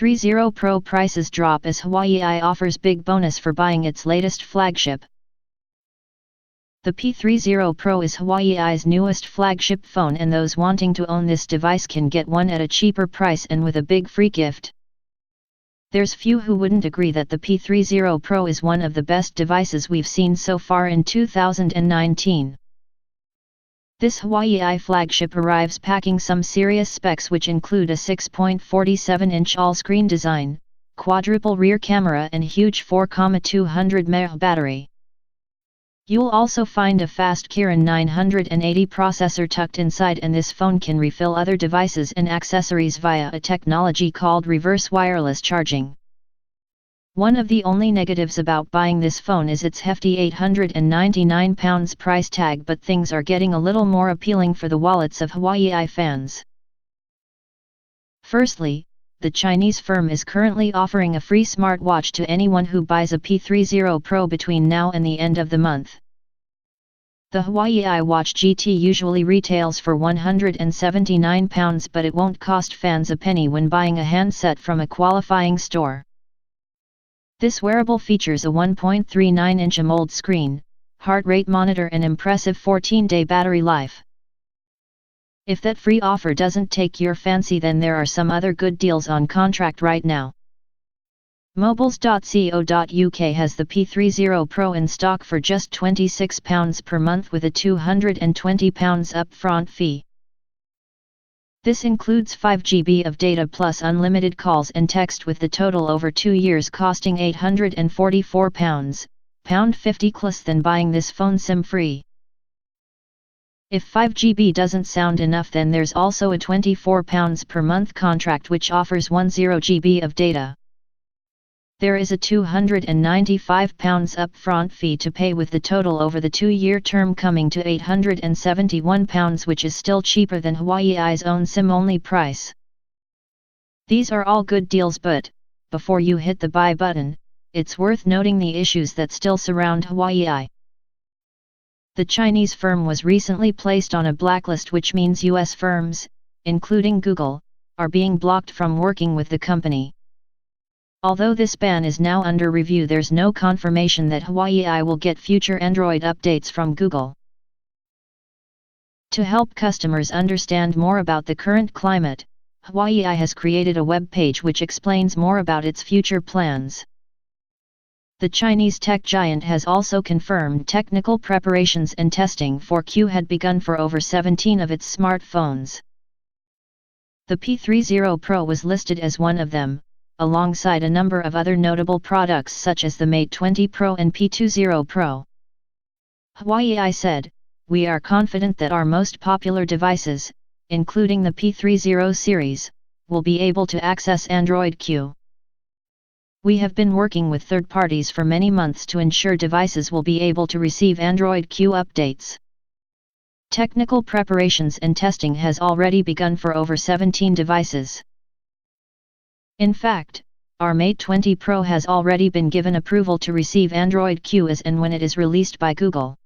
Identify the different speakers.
Speaker 1: P30 Pro prices drop as Huawei offers big bonus for buying its latest flagship. The P30 Pro is Huawei's newest flagship phone, and those wanting to own this device can get one at a cheaper price and with a big free gift. There's few who wouldn't agree that the P30 Pro is one of the best devices we've seen so far in 2019. This Huawei flagship arrives packing some serious specs, which include a 6.47-inch all-screen design, quadruple rear camera and huge 4,200 mAh battery. You'll also find a fast Kirin 980 processor tucked inside, and this phone can refill other devices and accessories via a technology called reverse wireless charging. One of the only negatives about buying this phone is its hefty £899 price tag, but things are getting a little more appealing for the wallets of Huawei fans. Firstly, the Chinese firm is currently offering a free smartwatch to anyone who buys a P30 Pro between now and the end of the month. The Huawei Watch GT usually retails for £179, but it won't cost fans a penny when buying a handset from a qualifying store. This wearable features a 1.39-inch AMOLED screen, heart rate monitor and impressive 14-day battery life. If that free offer doesn't take your fancy, then there are some other good deals on contract right now. Mobiles.co.uk has the P30 Pro in stock for just £26 per month with a £220 upfront fee. This includes 5 GB of data plus unlimited calls and text, with the total over 2 years costing £844, £50 less than buying this phone SIM-free. If 5 GB doesn't sound enough, then there's also a £24 per month contract which offers 10 GB of data. There is a £295 upfront fee to pay, with the total over the 2-year term coming to £871, which is still cheaper than Huawei's own SIM-only price. These are all good deals, but before you hit the buy button, it's worth noting the issues that still surround Huawei. The Chinese firm was recently placed on a blacklist, which means US firms, including Google, are being blocked from working with the company. Although this ban is now under review, there's no confirmation that Huawei will get future Android updates from Google. To help customers understand more about the current climate, Huawei has created a web page which explains more about its future plans. The Chinese tech giant has also confirmed technical preparations and testing for Q had begun for over 17 of its smartphones. The P30 Pro was listed as one of them, alongside a number of other notable products such as the Mate 20 Pro and P20 Pro. Huawei said, "We are confident that our most popular devices, including the P30 series, will be able to access Android Q. We have been working with third parties for many months to ensure devices will be able to receive Android Q updates. Technical preparations and testing has already begun for over 17 devices. In fact, our Mate 20 Pro has already been given approval to receive Android Q as and when it is released by Google.